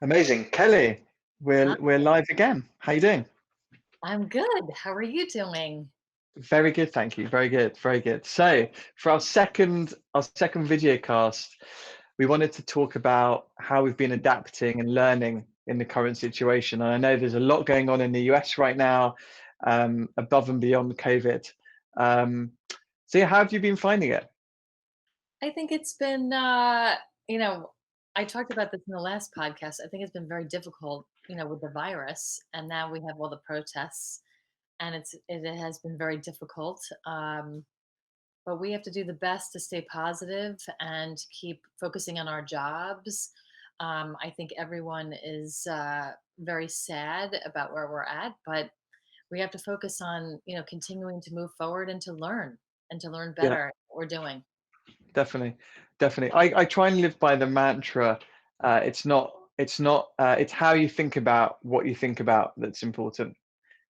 Amazing. Kelly, Hi, we're live again. How you doing? I'm good. How are you doing? Very good, thank you. Very good, very good. So for our second video cast, we wanted to talk about how we've been adapting and learning in the current situation. And I know there's a lot going on in the US right now, above and beyond COVID. Um, so yeah, how have you been finding it? I think it's been, you know, I talked about this in the last podcast. I think it's been very difficult, with the virus, and now we have all the protests, and it has been very difficult. But we have to do the best to stay positive and keep focusing on our jobs. I think everyone is very sad about where we're at, but we have to focus on, continuing to move forward and to learn Yeah. better at what we're doing. Definitely, definitely. I try and live by the mantra. It's how you think about what you think about that's important.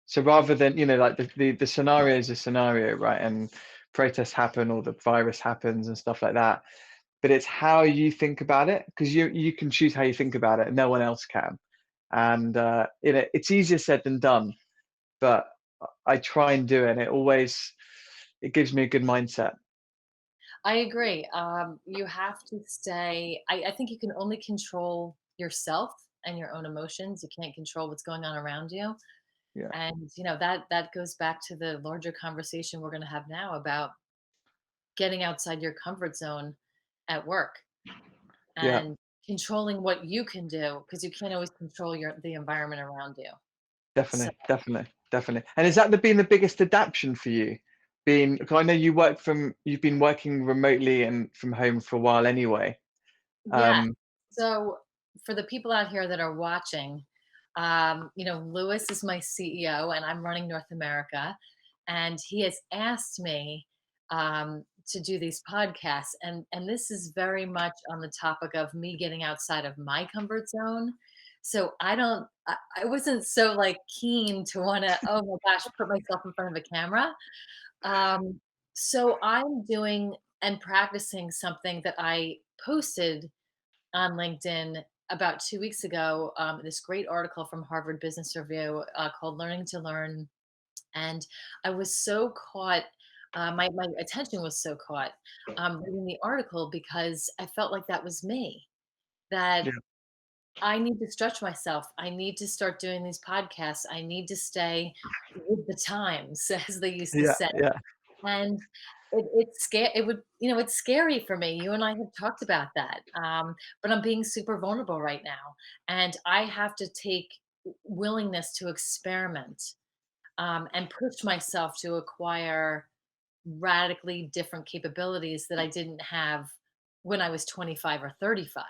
So rather than, like the scenario is a scenario, right? And protests happen or the virus happens and stuff like that. But it's how you think about it, because you can choose how you think about it and no one else can. And it's easier said than done, but I try and do it, and it gives me a good mindset. I agree. You have to stay. I think you can only control yourself and your own emotions. You can't control what's going on around you. Yeah. And that goes back to the larger conversation we're going to have now about getting outside your comfort zone at work Yeah. and controlling what you can do because you can't always control the environment around you. So Definitely, definitely, definitely. And has that been the biggest adaptation for you? Being, 'cause I know you've been working remotely and from home for a while anyway. yeah. Um, So for the people out here that are watching, Lewis is my CEO and I'm running North America. And he has asked me to do these podcasts. And this is very much on the topic of me getting outside of my comfort zone. So I wasn't so like keen to want to, oh my gosh, put myself in front of a camera. Um, so I'm doing and practicing something that I posted on LinkedIn about 2 weeks ago. This great article from Harvard Business Review called "Learning to Learn," and I was so caught. My attention was so caught reading the article because I felt like that was me. That yeah, I need to stretch myself. I need to start doing these podcasts. I need to stay with the times, as they used to yeah, say. yeah, And it's scary for me. You and I have talked about that. But I'm being super vulnerable right now. And I have to take willingness to experiment and push myself to acquire radically different capabilities that I didn't have when I was 25 or 35.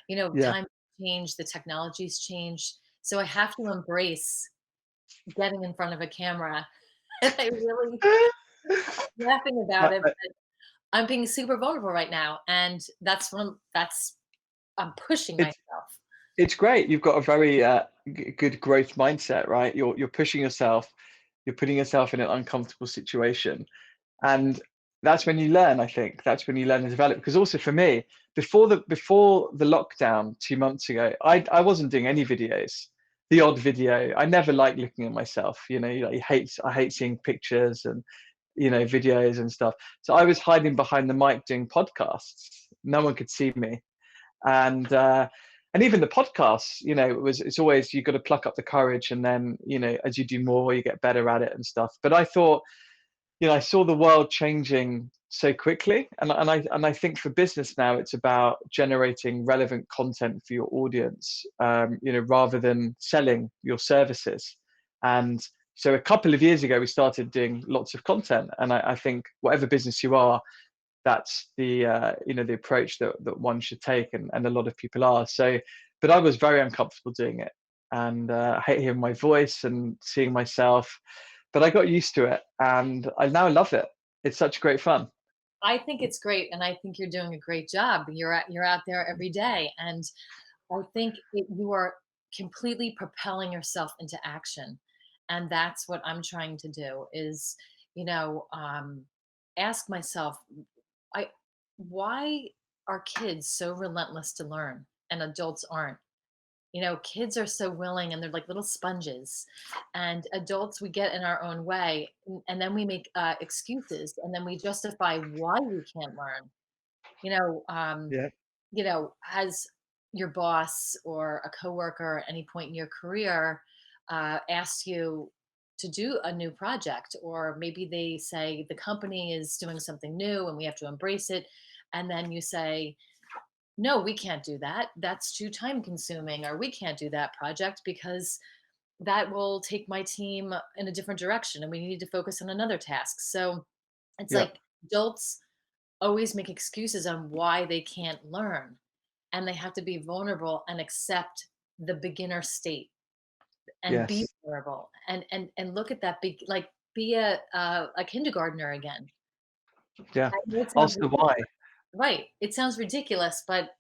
yeah. Time changed, the technology's changed. So I have to embrace getting in front of a camera. And I really laughing I, about it. I, I'm being super vulnerable right now, and I'm pushing it's myself. it's great. You've got a very good growth mindset, right? You're pushing yourself. You're putting yourself in an uncomfortable situation, and that's when you learn. I think that's when you learn and develop. Because also for me, before the lockdown 2 months ago, I wasn't doing any videos. The odd video. I never liked looking at myself. I hate seeing pictures and videos and stuff. So I was hiding behind the mic doing podcasts. No one could see me, and even the podcasts, it's always, you got to pluck up the courage, and then as you do more, you get better at it and stuff. But I thought, I saw the world changing so quickly, and I think for business now, it's about generating relevant content for your audience, rather than selling your services. And so a couple of years ago, we started doing lots of content, and I think whatever business you are, that's the approach that one should take, and a lot of people are. So, but I was very uncomfortable doing it, and I hate hearing my voice and seeing myself, but I got used to it, and I now love it. It's such great fun. I think it's great, and I think you're doing a great job. You're out there every day, and I think you are completely propelling yourself into action, and that's what I'm trying to do. Is you know ask myself, I why are kids so relentless to learn and adults aren't? Kids are so willing and they're like little sponges. And adults, we get in our own way. And then we make excuses and then we justify why we can't learn. You know, um, Yeah. has your boss or a coworker at any point in your career asked you to do a new project, or maybe they say the company is doing something new and we have to embrace it, and then you say, no, we can't do that. That's too time consuming, or we can't do that project because that will take my team in a different direction and we need to focus on another task. So it's Yeah. like adults always make excuses on why they can't learn, and they have to be vulnerable and accept the beginner state and be Yes. vulnerable and look at that big, like, be a kindergartner again. Yeah. I know it sounds Ask the ridiculous. why. Right, it sounds ridiculous, but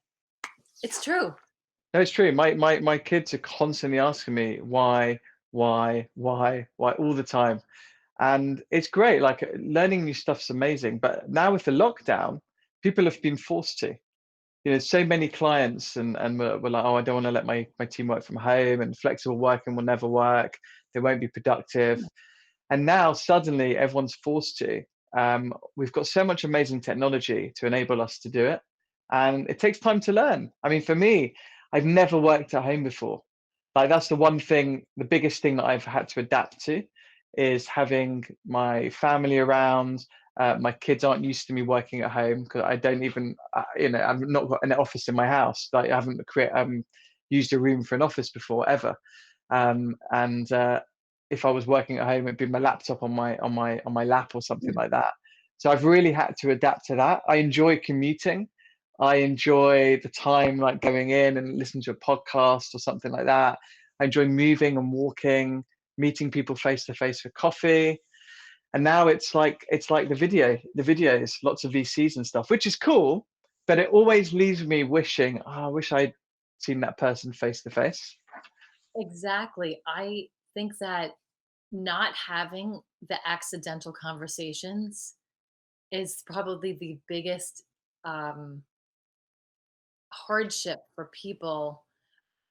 it's true. No, it's true. My kids are constantly asking me why all the time. And it's great. Like learning new stuff's amazing. But now with the lockdown, people have been forced to. So many clients and were like, oh, I don't want to let my team work from home, and flexible working will never work. They won't be productive. And now suddenly everyone's forced to. We've got so much amazing technology to enable us to do it. And it takes time to learn. I mean, for me, I've never worked at home before. Like that's the one thing, the biggest thing that I've had to adapt to is having my family around. My kids aren't used to me working at home because I don't even, I've not got an office in my house. Like I haven't used a room for an office before ever. And if I was working at home, it'd be my laptop on my lap or something like that. So I've really had to adapt to that. I enjoy commuting. I enjoy the time like going in and listening to a podcast or something like that. I enjoy moving and walking, meeting people face to face for coffee. And now it's like the videos, lots of VCs and stuff, which is cool, but it always leaves me wishing, oh, I wish I'd seen that person face to face. Exactly. I think that not having the accidental conversations is probably the biggest um, hardship for people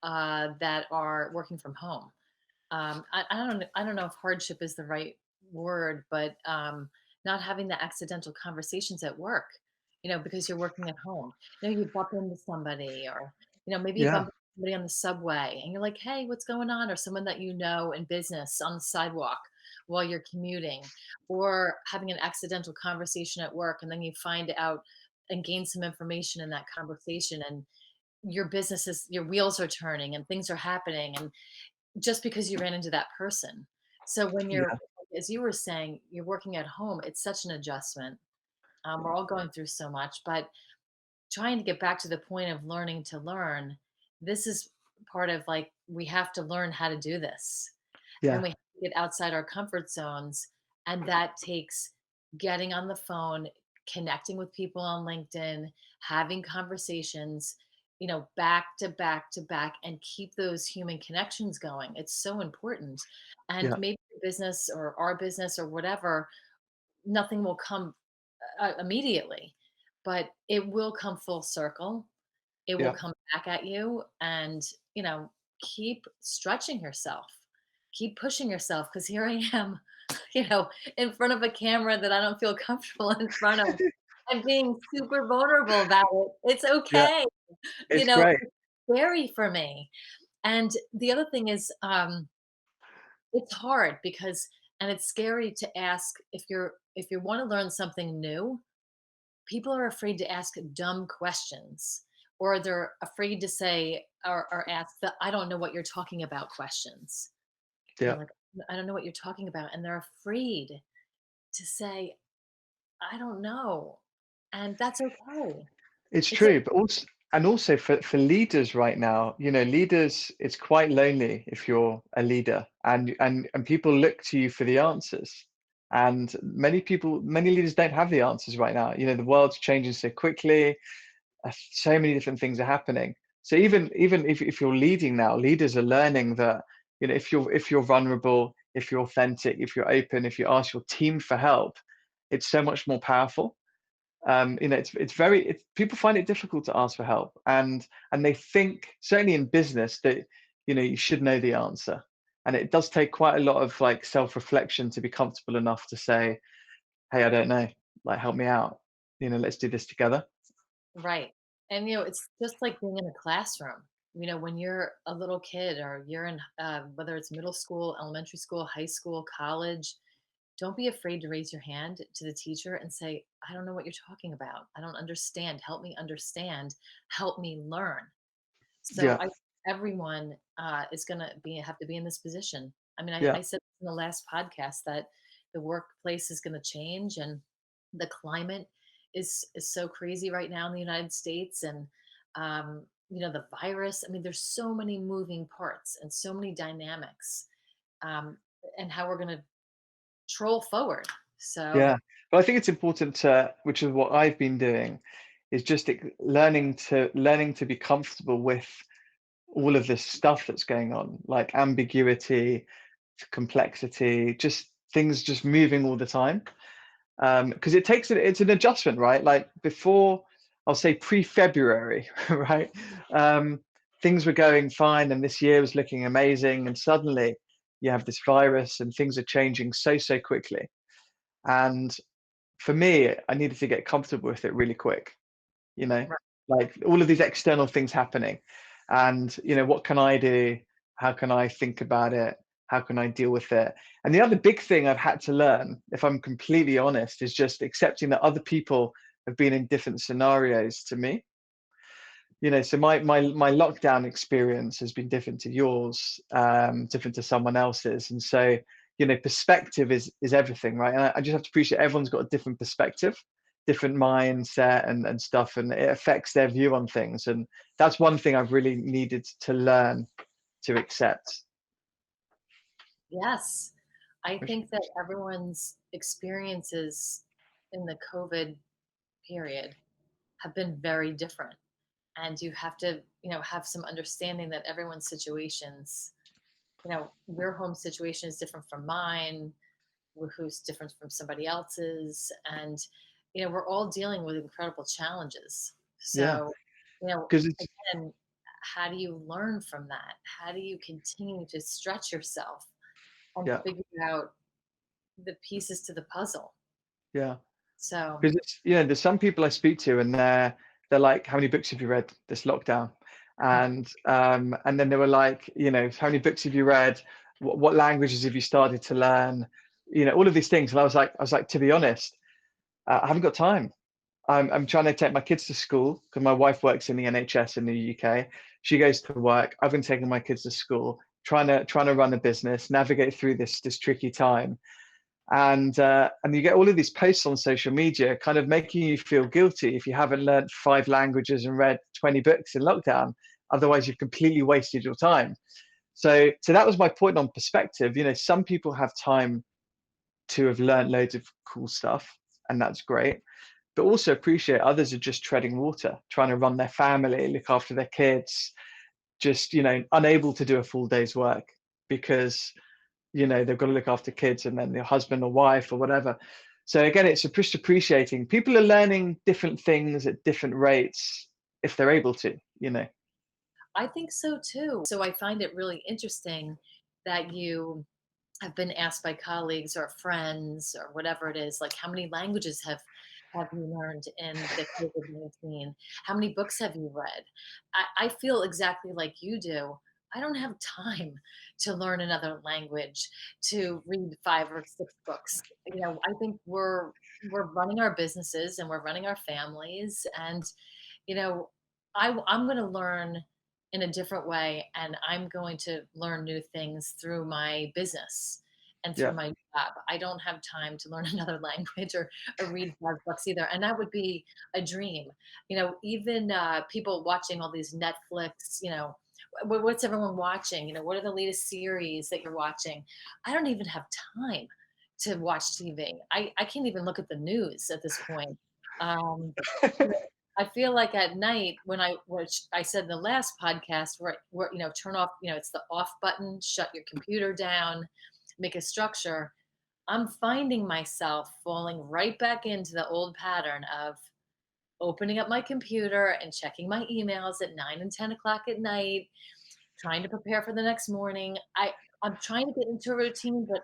that are working from home. I don't know if hardship is the right word, but not having the accidental conversations at work, because you're working at home. You bump into somebody, or maybe you Yeah, bump into somebody on the subway, and you're like, "Hey, what's going on?" Or someone that you know in business on the sidewalk while you're commuting, or having an accidental conversation at work, and then you find out and gain some information in that conversation, and your wheels are turning and things are happening, and just because you ran into that person. So when yeah, as you were saying, you're working at home, it's such an adjustment. We're all going through so much, but trying to get back to the point of learning to learn, this is part of, like, we have to learn how to do this, and yeah, we have to get outside our comfort zones, and that takes getting on the phone, connecting with people on LinkedIn, having conversations, back to back to back, and keep those human connections going. It's so important. And yeah, maybe your business or our business or whatever, nothing will come immediately, but it will come full circle. It will yeah, come back at you, and you know keep stretching yourself, keep pushing yourself, because here I am, in front of a camera that I don't feel comfortable in front of. I'm being super vulnerable about it. It's yeah. okay. It's great. It's scary for me. And the other thing is, it's hard because, and it's scary to ask, if you want to learn something new. People are afraid to ask dumb questions, or they're afraid to say, or ask the "I don't know what you're talking about" questions. Yeah, Like, I don't know what you're talking about, and they're afraid to say, I don't know, and that's okay. it's It's true. But also for leaders right now, leaders, it's quite lonely if you're a leader, and people look to you for the answers. And many leaders don't have the answers right now. The world's changing so quickly. So many different things are happening. So even if you're leading now, leaders are learning that if you're vulnerable, if you're authentic, if you're open, if you ask your team for help, it's so much more powerful. People find it difficult to ask for help, and they think, certainly in business, that you should know the answer, and it does take quite a lot of like self-reflection to be comfortable enough to say, hey, I don't know, like help me out, let's do this together. Right. And, it's just like being in a classroom. When you're a little kid or you're in, whether it's middle school, elementary school, high school, college, don't be afraid to raise your hand to the teacher and say, I don't know what you're talking about. I don't understand. Help me understand. Help me learn. So Yeah, everyone is going to have to be in this position. I mean, yeah, I said in the last podcast that the workplace is going to change, and the climate is so crazy right now in the United States, and the virus. I mean, there's so many moving parts and so many dynamics, um, and how we're going to troll forward. So yeah. But I think it's important to, which is what I've been doing, is just learning to be comfortable with all of this stuff that's going on, like ambiguity, complexity, just things just moving all the time. Because it's an adjustment, right? Like before, I'll say pre-February, right? Um, Things were going fine, and this year was looking amazing, and suddenly you have this virus, and things are changing so quickly. And for me, I needed to get comfortable with it really quick, you know, right. like all of these external things happening. And, what can I do? How can I think about it? How can I deal with it? And the other big thing I've had to learn, if I'm completely honest, is just accepting that other people have been in different scenarios to me. So my lockdown experience has been different to yours, different to someone else's. And so, perspective is everything, right? And I just have to appreciate everyone's got a different perspective, different mindset and stuff, and it affects their view on things. And that's one thing I've really needed to learn to accept. Yes. I think that everyone's experiences in the COVID period have been very different. And you have to, have some understanding that everyone's situations, your home situation is different from mine, who's different from somebody else's. And, we're all dealing with incredible challenges. Yeah, So, because it's again, how do you learn from that? How do you continue to stretch yourself and yeah, figure out the pieces to the puzzle? yeah. So, Because there's some people I speak to, and they're like, "How many books have you read this lockdown?" And then they were like, "How many books have you read? What languages have you started to learn?" All of these things. And I was like, to be honest, I haven't got time. I'm trying to take my kids to school because my wife works in the NHS in the UK. She goes to work. I've been taking my kids to school, trying to run a business, navigate through this tricky time. And you get all of these posts on social media kind of making you feel guilty if you haven't learned 5 languages and read 20 books in lockdown. Otherwise, you've completely wasted your time. So that was my point on perspective. Some people have time to have learned loads of cool stuff, and that's great. But also appreciate others are just treading water, trying to run their family, look after their kids, just unable to do a full day's work because they've got to look after kids and then their husband or wife or whatever. So again, it's just appreciating people are learning different things at different rates if they're able to. I think so too. So I find it really interesting that you have been asked by colleagues or friends or whatever it is, like how many languages have you learned in the COVID-19? How many books have you read? I feel exactly like you do. I don't have time to learn another language, to read 5 or 6 books. I think we're running our businesses and we're running our families, and you know, I'm going to learn in a different way, and I'm going to learn new things through my business and through Yeah, my job. I don't have time to learn another language or read 5 books either, and that would be a dream. Even people watching all these Netflix. What's everyone watching? What are the latest series that you're watching? I don't even have time to watch TV. I can't even look at the news at this point. Um, I feel like at night which I said in the last podcast, where turn off, it's the off button, shut your computer down, make a structure. I'm finding myself falling right back into the old pattern of opening up my computer and checking my emails at 9 and 10 o'clock at night, trying to prepare for the next morning. I'm trying to get into a routine, but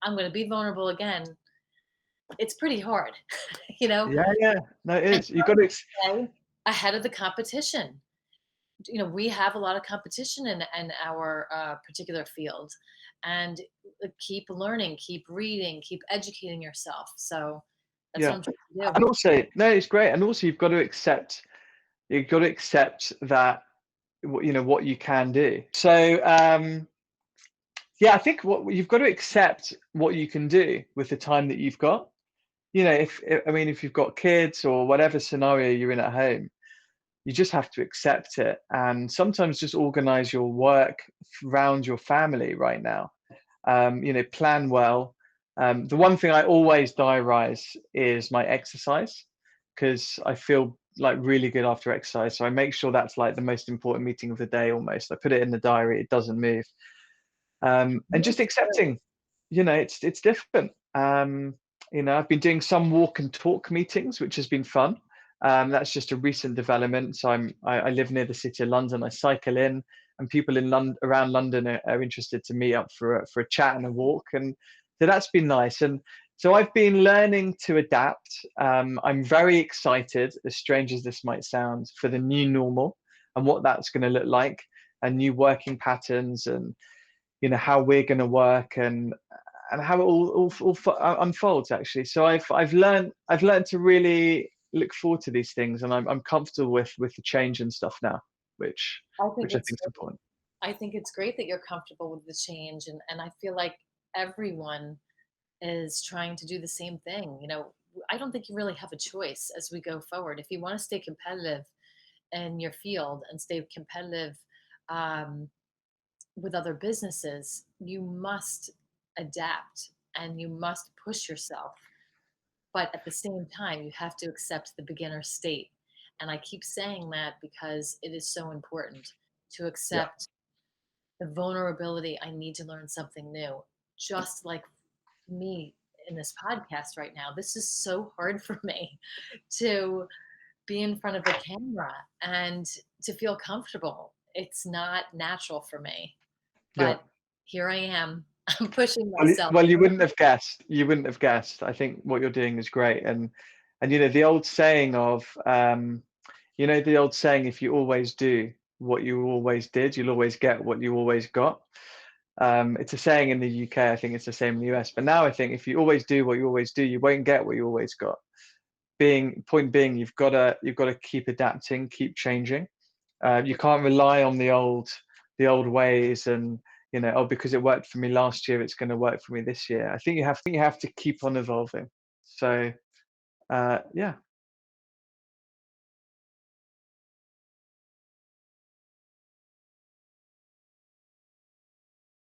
I'm going to be vulnerable again. It's pretty hard, you know, Yeah, yeah. No, it and is. You've got to. stay ahead of the competition. We have a lot of competition in our particular field, and keep learning, keep reading, keep educating yourself. So that's what Yeah, I'm trying to do. and also, no, it's great. And also, you've got to accept that what you can do. So yeah, I think what you've got to accept what you can do with the time that you've got. If you've got kids or whatever scenario you're in at home, you just have to accept it, and sometimes just organize your work around your family right now. Plan well. The one thing I always diarize is my exercise, because I feel like really good after exercise. So I make sure that's like the most important meeting of the day almost. I put it in the diary, it doesn't move. And just accepting, it's different. I've been doing some walk and talk meetings, which has been fun. That's just a recent development. So I live near the city of London. I cycle in, and people in London, around London, are interested to meet up for a chat and a walk, and so that's been nice. And so I've been learning to adapt. I'm very excited, as strange as this might sound, for the new normal and what that's going to look like, and new working patterns, and how we're going to work, and how it all unfolds actually. So I've learned to really look forward to these things, and I'm comfortable with the change and stuff now, which I think which I it's think is important. I think it's great that you're comfortable with the change, and I feel like everyone is trying to do the same thing. I don't think you really have a choice as we go forward. If you want to stay competitive in your field and stay competitive um, with other businesses, you must adapt and you must push yourself. But at the same time, you have to accept the beginner state. And I keep saying that because it is so important to Yeah, accept the vulnerability. I need to learn something new. Just like me in this podcast right now, this is so hard for me to be in front of a camera and to feel comfortable. It's not natural for me, yeah. but here I am. I'm pushing Well, myself. you wouldn't have guessed. You wouldn't have guessed. I think what you're doing is great, and the old saying of, the old saying, if you always do what you always did, you'll always get what you always got. It's a saying in the UK. I think it's the same in the US. But now I think if you always do what you always do, you won't get what you always got. Point being, you've got to keep adapting, keep changing. You can't rely on the old ways, and because it worked for me last year, it's going to work for me this year. I think you have to keep on evolving. So yeah.